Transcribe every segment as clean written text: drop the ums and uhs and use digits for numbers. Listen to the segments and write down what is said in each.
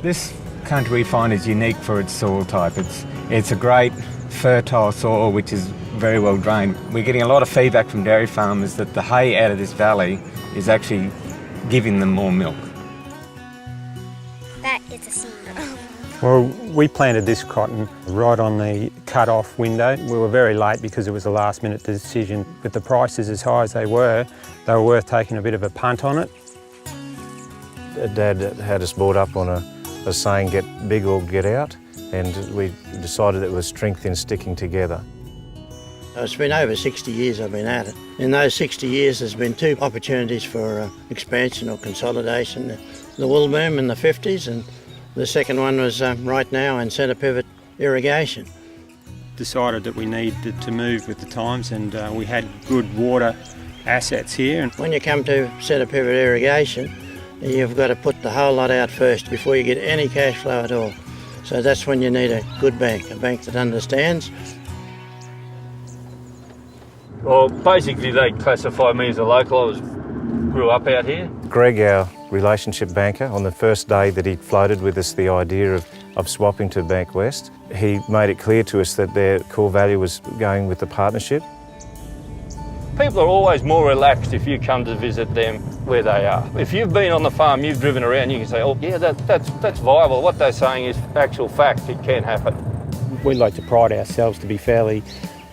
This country we find is unique for its soil type. It's a great fertile soil which is very well drained. We're getting a lot of feedback from dairy farmers that the hay out of this valley is actually giving them more milk. That is a syndrome. Well, we planted this cotton right on the cut-off window. We were very late because it was a last-minute decision. With the prices as high as they were worth taking a bit of a punt on it. Dad had us brought up on a saying, get big or get out, and we decided it was strength in sticking together. It's been over 60 years I've been at it. In those 60 years there's been two opportunities for expansion or consolidation. The wool boom in the 50s, and the second one was right now in centre pivot irrigation. Decided that we needed to move with the times, and we had good water assets here. When you come to centre pivot irrigation, you've got to put the whole lot out first before you get any cash flow at all. So that's when you need a good bank, a bank that understands. Well, basically they classify me as a local. Grew up out here. Greg, our relationship banker, on the first day that he floated with us the idea of swapping to Bankwest, he made it clear to us that their core value was going with the partnership. People are always more relaxed if you come to visit them where they are. If you've been on the farm, you've driven around, you can say, oh yeah, that's viable. What they're saying is actual fact, it can happen. We like to pride ourselves to be fairly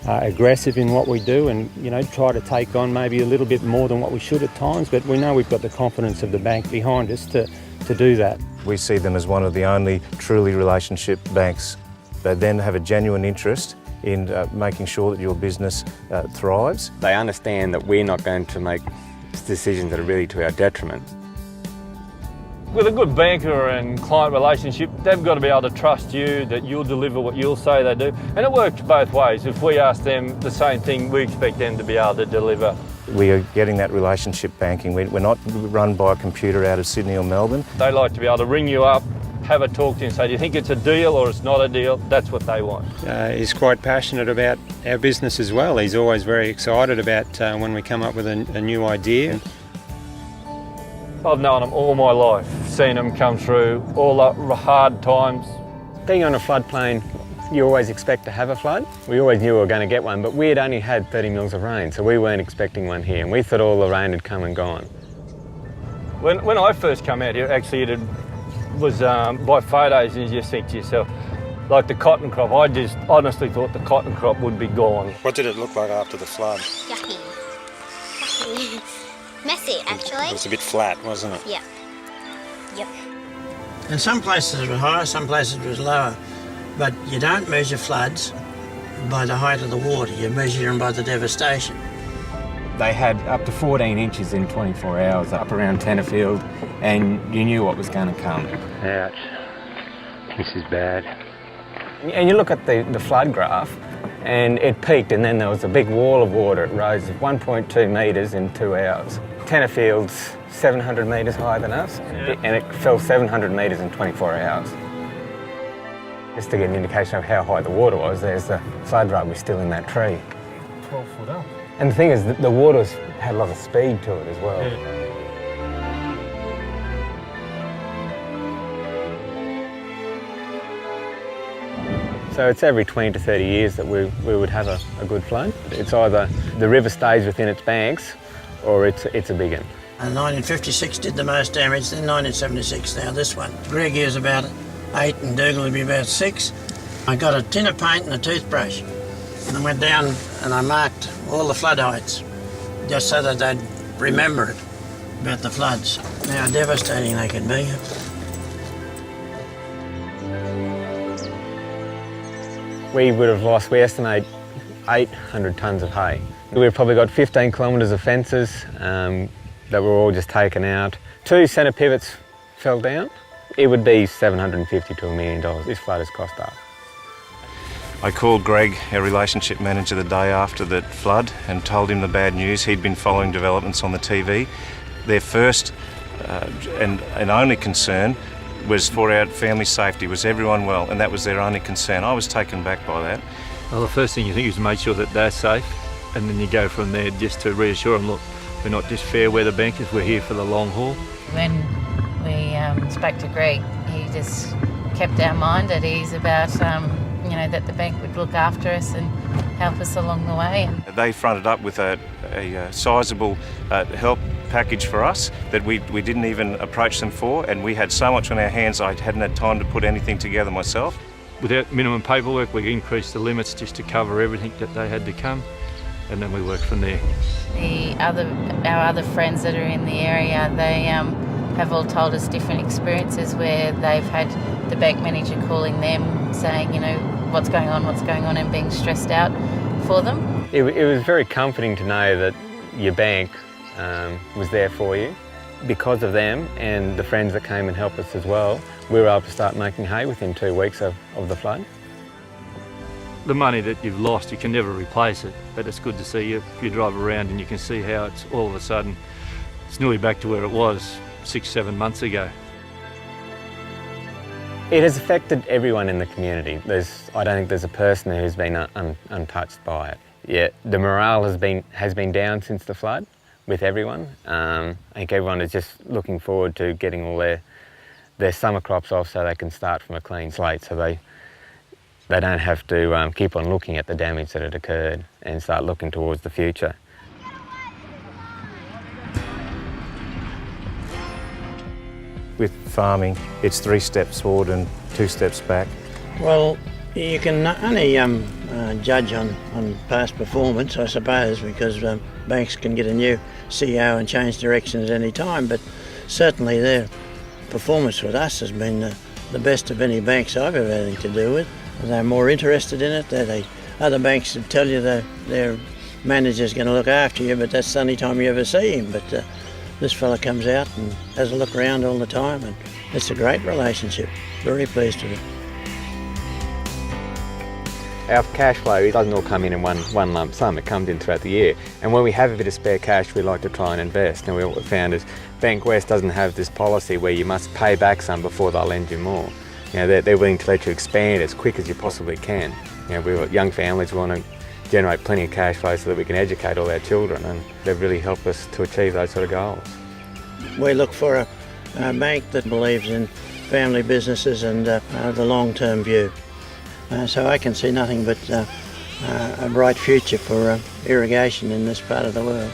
aggressive in what we do, and try to take on maybe a little bit more than what we should at times, but we know we've got the confidence of the bank behind us to do that. We see them as one of the only truly relationship banks. They then have a genuine interest in making sure that your business thrives. They understand that we're not going to make decisions that are really to our detriment. With a good banker and client relationship, they've got to be able to trust you that you'll deliver what you'll say they do. And it works both ways. If we ask them the same thing, we expect them to be able to deliver. We are getting that relationship banking. We're not run by a computer out of Sydney or Melbourne. They like to be able to ring you up, have a talk to you and say, do you think it's a deal or it's not a deal? That's what they want. He's quite passionate about our business as well. He's always very excited about when we come up with a new idea. I've known them all my life, seen them come through all the hard times. Being on a floodplain, you always expect to have a flood. We always knew we were going to get one, but we had only had 30 mils of rain, so we weren't expecting one here, and we thought all the rain had come and gone. When I first came out here, actually it was by photos, and you just think to yourself, like the cotton crop, I just honestly thought the cotton crop would be gone. What did it look like after the flood? Yucky. Messy, actually. It was a bit flat, wasn't it? Yeah. Yep. And some places it was higher, some places it was lower. But you don't measure floods by the height of the water, you measure them by the devastation. They had up to 14 inches in 24 hours up around Tenterfield, and you knew what was going to come. Ouch. This is bad. And you look at the flood graph, and it peaked, and then there was a big wall of water. It rose 1.2 metres in 2 hours. Tenterfield's 700 metres higher than us, and it fell 700 metres in 24 hours. Just to get an indication of how high the water was, there's the flood rug still in that tree. 12 foot up. And the thing is, the water's had a lot of speed to it as well. Yeah. So it's every 20 to 30 years that we would have a good flood. It's either the river stays within its banks or it's a big one. And 1956 did the most damage, then 1976 now this one. Greg here's about 8 and Dougal would be about 6. I got a tin of paint and a toothbrush and I went down and I marked all the flood heights just so that they'd remember it about the floods, how devastating they could be. We would have lost, we estimate, 800 tonnes of hay. We've probably got 15 kilometres of fences that were all just taken out. 2 centre pivots fell down. It would be $750 to $1 million this flood has cost us. I called Greg, our relationship manager, the day after the flood and told him the bad news. He'd been following developments on the TV. Their first and only concern was for our family safety. Was everyone well? And that was their only concern. I was taken back by that. Well, the first thing you think is to make sure that they're safe, and then you go from there just to reassure them, look, we're not just fair weather bankers, we're here for the long haul. When we spoke to Greg, he just kept our mind at ease about, that the bank would look after us and help us along the way. And They fronted up with a sizeable help package for us that we didn't even approach them for, and we had so much on our hands I hadn't had time to put anything together myself. Without minimum paperwork, we increased the limits just to cover everything that they had to come, and then we worked from there. our other friends that are in the area, they have all told us different experiences where they've had the bank manager calling them saying, what's going on, and being stressed out for them. It was very comforting to know that your bank was there for you. Because of them and the friends that came and helped us as well, we were able to start making hay within 2 weeks of the flood. The money that you've lost, you can never replace it, but it's good to see you drive around and you can see how it's all of a sudden, it's nearly back to where it was 6-7 months ago. It has affected everyone in the community. I don't think there's a person who's been untouched by it. Yeah, the morale has been down since the flood with everyone. I think everyone is just looking forward to getting all their summer crops off so they can start from a clean slate, so they don't have to keep on looking at the damage that had occurred and start looking towards the future. With farming, it's 3 steps forward and 2 steps back. Well, you can only judge on past performance, I suppose, because banks can get a new CEO and change direction at any time, but certainly their performance with us has been the best of any banks I've ever had anything to do with. They're more interested in it. Other banks would tell you that their manager's going to look after you, but that's the only time you ever see him. But this fella comes out and has a look around all the time, and it's a great relationship. Very pleased with it. Our cash flow, it doesn't all come in one lump sum, it comes in throughout the year. And when we have a bit of spare cash, we like to try and invest. And what we found is Bankwest doesn't have this policy where you must pay back some before they'll lend you more. They're willing to let you expand as quick as you possibly can. We've got young families who want to generate plenty of cash flow so that we can educate all our children, and they've really helped us to achieve those sort of goals. We look for a bank that believes in family businesses and the long-term view. So I can see nothing but a bright future for irrigation in this part of the world.